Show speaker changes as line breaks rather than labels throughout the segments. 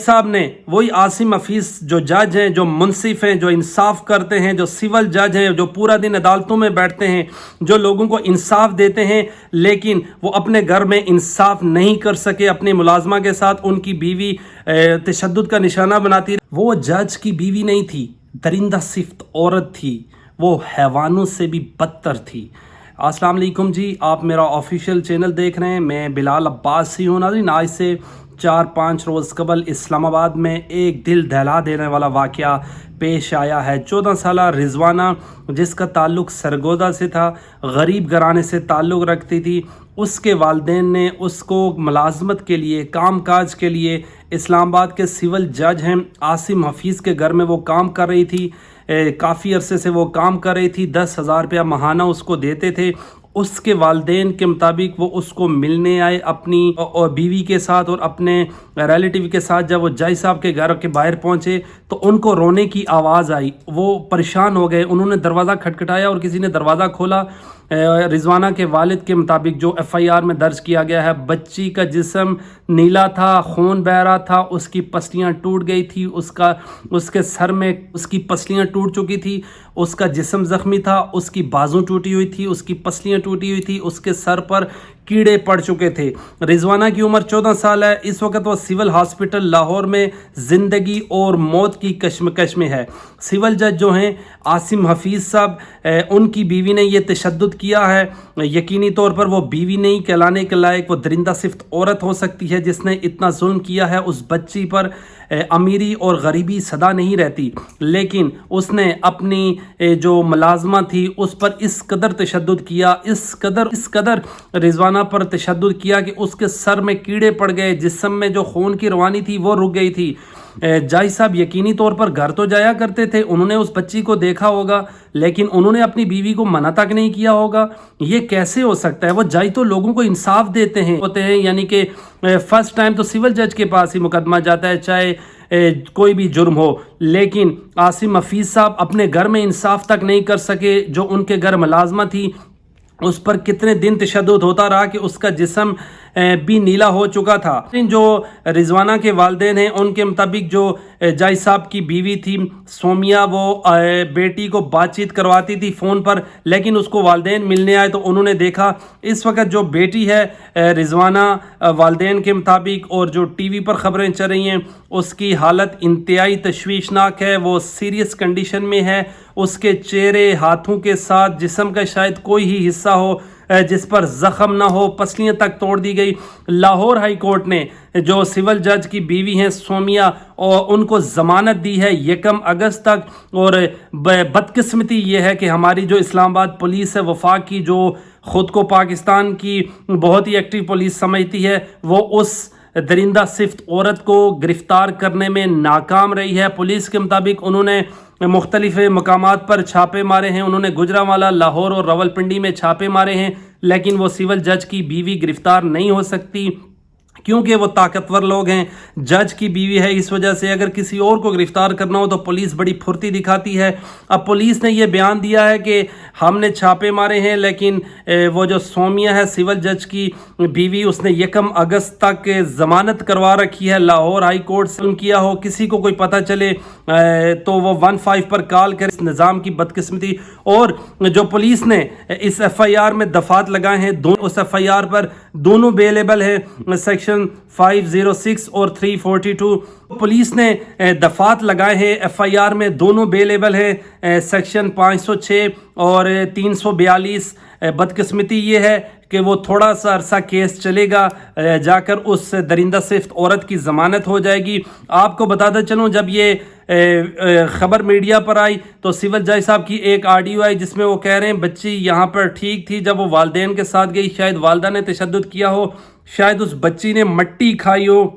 साहब ने वही आसिम हफीज जो जज हैं, जो मुंसिफ हैं, जो इंसाफ करते हैं, जो सिविल जज हैं, जो पूरा दिन अदालतों में बैठते हैं, जो लोगों को इंसाफ देते हैं, लेकिन वो अपने घर में इंसाफ नहीं कर सके अपनी मुलाजमा के साथ। उनकी बीवी तशद्दुद का निशाना बनाती। वो जज की बीवी नहीं थी, दरिंदा सिफ्त औरत थी, वो हैवानों से भी बदतर थी। अस्सलाम वालेकुम जी, आप मेरा ऑफिशियल चैनल देख रहे हैं। मैं बिलाल अब्बास ही हूँ। नाज़रीन, आज से 4-5 रोज़ कबल इस्लामाबाद में एक दिल दहला देने वाला वाक़या पेश आया है। 14 साला रिजवाना, जिसका ताल्लुक़ सरगोदा से था, गरीब घराने से ताल्लुक़ रखती थी। उसके वालिदैन ने उसको मुलाजमत के लिए, काम काज के लिए इस्लामाबाद के सिविल जज हैं आसिम हफीज़ के घर में वो काम कर रही थी। काफ़ी अरसे से वो काम कर रही थी। 10,000 रुपया महाना उसको देते थे। उसके वालिदैन के मुताबिक वो उसको मिलने आए अपनी और बीवी के साथ और अपने रिलेटिव के साथ। जब वो जज साहब के घर के बाहर पहुंचे तो उनको रोने की आवाज़ आई। वो परेशान हो गए। उन्होंने दरवाज़ा खटखटाया और किसी ने दरवाज़ा खोला। रिजवाना के वालिद के मुताबिक जो FIR में दर्ज किया गया है, बच्ची का जिस्म नीला था, खून बह रहा था, उसकी पसलियाँ टूट गई थी, उसके सर में उसकी पसलियाँ टूट चुकी थी, उसका जिस्म ज़ख्मी था, उसकी बाजू टूटी हुई थी, उसकी पसलियाँ टूटी हुई थी, उसके सर पर कीड़े पड़ चुके थे। रिजवाना की उम्र 14 साल है। इस वक्त वो सिविल हॉस्पिटल लाहौर में ज़िंदगी और मौत की कश्मकश में है। सिविल जज जो हैं आसिम हफीज़ साहब, उनकी बीवी ने ये तशद्दुद किया है। यकीनी तौर पर वो बीवी नहीं कहलाने के लायक, वो दरिंदा सिफ्त औरत हो सकती है जिसने इतना जुल्म किया है उस बच्ची पर। अमीरी और गरीबी सदा नहीं रहती, लेकिन उसने अपनी जो मुलाजमा थी उस पर इस कदर तशद्दुद किया, इस कदर रिजवाना पर तशद्दुद किया कि उसके सर में कीड़े पड़ गए। जिस्म में जो खून की रवानी थी वो रुक गई थी। जज साहब यकीनी तौर पर घर तो जाया करते थे, उन्होंने उस बच्ची को देखा होगा, लेकिन उन्होंने अपनी बीवी को मना तक नहीं किया होगा। ये कैसे हो सकता है? वो जज तो लोगों को इंसाफ देते हैं, यानी कि फर्स्ट टाइम तो सिविल जज के पास ही मुकदमा जाता है, चाहे कोई भी जुर्म हो। लेकिन आसिम हफीज़ साहब अपने घर में इंसाफ तक नहीं कर सके। जो उनके घर मुलाजमा थी उस पर कितने दिन तशद्दुद होता रहा कि उसका जिस्म भी नीला हो चुका था। जो रिजवाना के वालिदैन हैं उनके मुताबिक जो जज साहब की बीवी थी सोमिया, वो बेटी को बातचीत करवाती थी फ़ोन पर, लेकिन उसको वालिदैन मिलने आए तो उन्होंने देखा इस वक्त जो बेटी है रिजवाना, वालिदैन के मुताबिक और जो TV पर ख़बरें चल रही हैं, उसकी हालत इंतहाई तशवीशनाक है। वो सीरियस कंडीशन में है। उसके चेहरे, हाथों के साथ जिस्म का शायद कोई ही हिस्सा हो जिस पर ज़ख़म ना हो, पसलियाँ तक तोड़ दी गई। लाहौर हाई कोर्ट ने जो सिविल जज की बीवी हैं सोमिया, और उनको ज़मानत दी है 1 अगस्त तक। और बदकिस्मती ये है कि हमारी जो इस्लामाबाद पुलिस है, वफाक की, जो ख़ुद को पाकिस्तान की बहुत ही एक्टिव पुलिस समझती है, वो उस दरिंदा सिफ्त औरत को गिरफ़्तार करने में नाकाम रही है। पुलिस के मुताबिक उन्होंने मुख्तलिफ मकामात पर छापे मारे हैं। उन्होंने गुजरांवाला, लाहौर और रावलपिंडी में छापे मारे हैं, लेकिन वो सिविल जज की बीवी गिरफ़्तार नहीं हो सकती क्योंकि वो ताकतवर लोग हैं। जज की बीवी है, इस वजह से अगर किसी और को गिरफ़्तार करना हो तो पुलिस बड़ी फुर्ती दिखाती है। अब पुलिस ने ये बयान दिया है कि हमने छापे मारे हैं, लेकिन वो जो सोमिया है सिविल जज की बीवी, उसने 1 अगस्त तक ज़मानत करवा रखी है लाहौर हाई कोर्ट से। किया हो किसी को कोई पता चले तो वो 15 पर कॉल करे। इस निज़ाम की बदकिस्मती। और जो पुलिस ने इस FIR में दफात लगाए हैं, उस FIR पर दोनों अवेलेबल है, सेक्शन 506 और 342। पुलिस ने दफात लगाए हैं FIR में, दोनों अवेलेबल है, सेक्शन 506 और 342। बदकिस्मती ये है कि वो थोड़ा सा अरसा केस चलेगा, जाकर उस दरिंदा सिफ्त औरत की ज़मानत हो जाएगी। आपको बताता चलूँ, जब ये ख़बर मीडिया पर आई तो सिविल जज साहब की एक ऑडियो आई जिसमें वो कह रहे हैं बच्ची यहाँ पर ठीक थी जब वो वालिदैन के साथ गई। शायद वालिदा ने तशद्दुद किया हो, शायद उस बच्ची ने मट्टी खाई हो,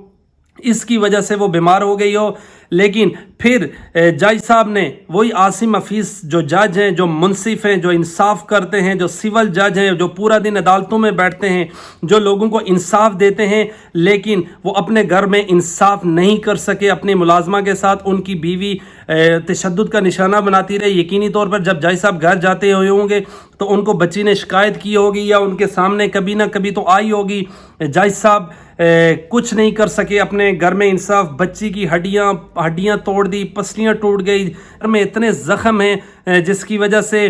इसकी वजह से वो बीमार हो गई हो। लेकिन फिर जज साहब ने वही आसिम हफीज़ जो जज हैं, जो मुंसिफ हैं, जो इंसाफ करते हैं, जो सिविल जज हैं, जो पूरा दिन अदालतों में बैठते हैं, जो लोगों को इंसाफ देते हैं, लेकिन वो अपने घर में इंसाफ नहीं कर सके अपनी मुलाजमा के साथ। उनकी बीवी तशद्दुद का निशाना बनाती रही। यकीनी तौर पर जब जज साहब घर जाते हुए होंगे तो उनको बच्ची ने शिकायत की होगी या उनके सामने कभी ना कभी तो आई होगी। जज साहब कुछ नहीं कर सके अपने घर में इंसाफ, बच्ची की हड्डियां तोड़ दी, पसलियां टूट गई, घर में इतने ज़ख्म हैं जिसकी वजह से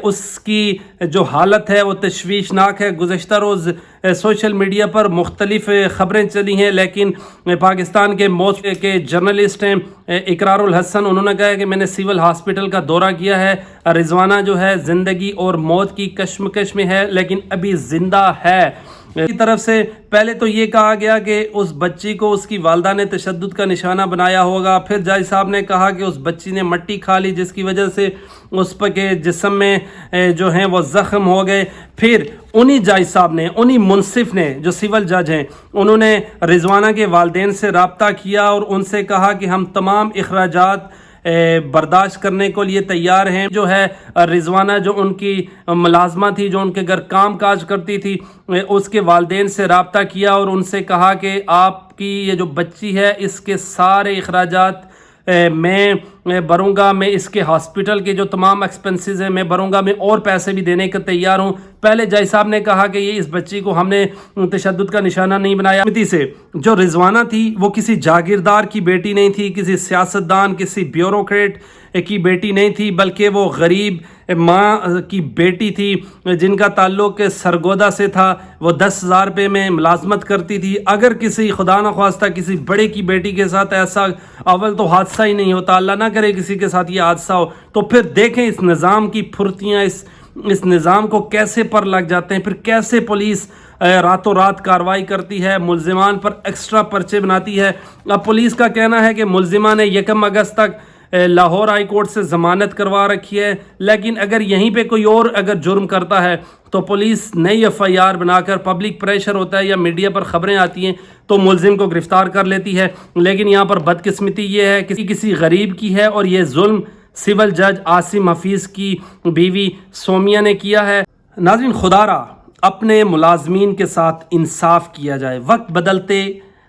उसकी जो हालत है वो तशवीशनाक है। गुज़श्ता रोज़ सोशल मीडिया पर मुख्तलिफ़ ख़बरें चली हैं, लेकिन पाकिस्तान के मौत के जर्नलिस्ट हैं इकरारुल हसन, उन्होंने कहा है कि मैंने सिविल हॉस्पिटल का दौरा किया है, रिजवाना जो है ज़िंदगी और मौत की कश्मकश में है लेकिन अभी ज़िंदा है। की तरफ से पहले तो ये कहा गया कि उस बच्ची को उसकी वालदा ने तशद्दुद का निशाना बनाया होगा, फिर जज साहब ने कहा कि उस बच्ची ने मट्टी खा ली जिसकी वजह से उस पर के जिस्म में जो हैं वो ज़ख्म हो गए। फिर उन्हीं जज साहब ने, उन्हीं मुंसिफ ने जो सिविल जज हैं, उन्होंने रिजवाना के वालिदैन से रब्ता किया और उनसे कहा कि हम तमाम अखराजात बर्दाश्त करने को लिए तैयार हैं। जो है रिजवाना जो उनकी मुलाजमा थी, जो उनके घर काम काज करती थी, उसके वालिदैन से रब्ता किया और उनसे कहा कि आपकी ये जो बच्ची है इसके सारे अखराजात मैं भरूँगा, मैं इसके हॉस्पिटल के जो तमाम एक्सपेंसेस हैं मैं भरूँगा, मैं और पैसे भी देने का तैयार हूँ। पहले जज साहब ने कहा कि ये इस बच्ची को हमने तशद्दुद का निशाना नहीं बनाया। से जो रिजवाना थी वो किसी जागीरदार की बेटी नहीं थी, किसी सियासतदान, किसी ब्यूरोक्रेट की बेटी नहीं थी, बल्कि वो गरीब माँ की बेटी थी जिनका ताल्लुक सरगोदा से था। वो 10,000 रुपये में मुलाजमत करती थी। अगर किसी खुदा न ख्वास्ता किसी बड़े की बेटी के साथ ऐसा अव्वल तो हादसा ही नहीं होता, अल्लाह ना करे किसी के साथ ये हादसा हो, तो फिर देखें इस निज़ाम की फुर्तियाँ, इस निज़ाम को कैसे पर लग जाते हैं, फिर कैसे पुलिस रातों रात कार्रवाई करती है, मुल्जिमान पर एक्स्ट्रा पर्चे बनाती है। अब पुलिस का कहना है कि मुल्जिमा ने 1 अगस्त तक लाहौर हाई कोर्ट से ज़मानत करवा रखी है, लेकिन अगर यहीं पे कोई और अगर जुर्म करता है तो पुलिस नई FIR बनाकर, पब्लिक प्रेशर होता है या मीडिया पर ख़बरें आती हैं तो मुल्जिम को गिरफ़्तार कर लेती है। लेकिन यहाँ पर बदकिस्मती ये है कि किसी गरीब की है और ये जुल्म सिविल जज आसिम हफीज़ की बीवी सोमिया ने किया है। नाज़रीन, खुदारा अपने मुलाजमीन के साथ इंसाफ किया जाए। वक्त बदलते,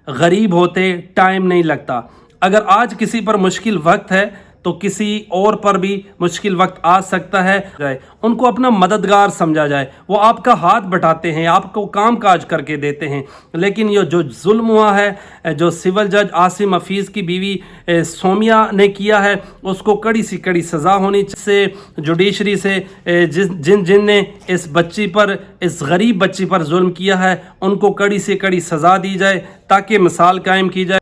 गरीब होते टाइम नहीं लगता। अगर आज किसी पर मुश्किल वक्त है तो किसी और पर भी मुश्किल वक्त आ सकता है। उनको अपना मददगार समझा जाए, वो आपका हाथ बटाते हैं, आपको काम काज करके देते हैं। लेकिन ये जो जुल्म हुआ है, जो सिविल जज आसिम हफीज़ की बीवी सोमिया ने किया है, उसको कड़ी सी कड़ी सज़ा होनी चाहिए। जुडिशरी से जिन ने इस बच्ची पर, इस गरीब बच्ची पर जुल्म किया है, उनको कड़ी से कड़ी सज़ा दी जाए ताकि मिसाल कायम की जाए।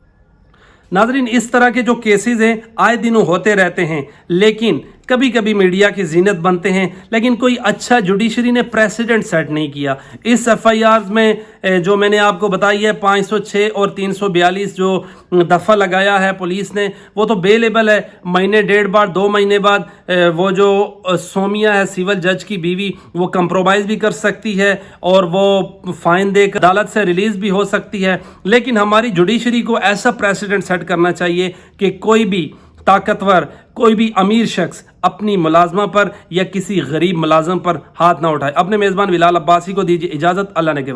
नाज़रीन, इस तरह के जो केसेस हैं आए दिनों होते रहते हैं, लेकिन कभी कभी मीडिया की जीनत बनते हैं, लेकिन कोई अच्छा जुडिशरी ने प्रेसिडेंट सेट नहीं किया। इस FIR में जो मैंने आपको बताई है 506 और 342 जो दफ़ा लगाया है पुलिस ने, वो तो बेलेबल है। महीने 1.5 बाद 2 महीने बाद वो जो सोमिया है सिविल जज की बीवी, वो कंप्रोमाइज़ भी कर सकती है और वो फ़ाइन देकर अदालत से रिलीज़ भी हो सकती है। लेकिन हमारी जुडिशरी को ऐसा प्रेसिडेंट सेट करना चाहिए कि कोई भी ताकतवर, कोई भी अमीर शख्स अपनी मुलाजमा पर या किसी गरीब मुलाजम पर हाथ ना उठाए। अपने मेज़बान बिलाल अब्बासी को दीजिए इजाज़त। अल्लाह ने के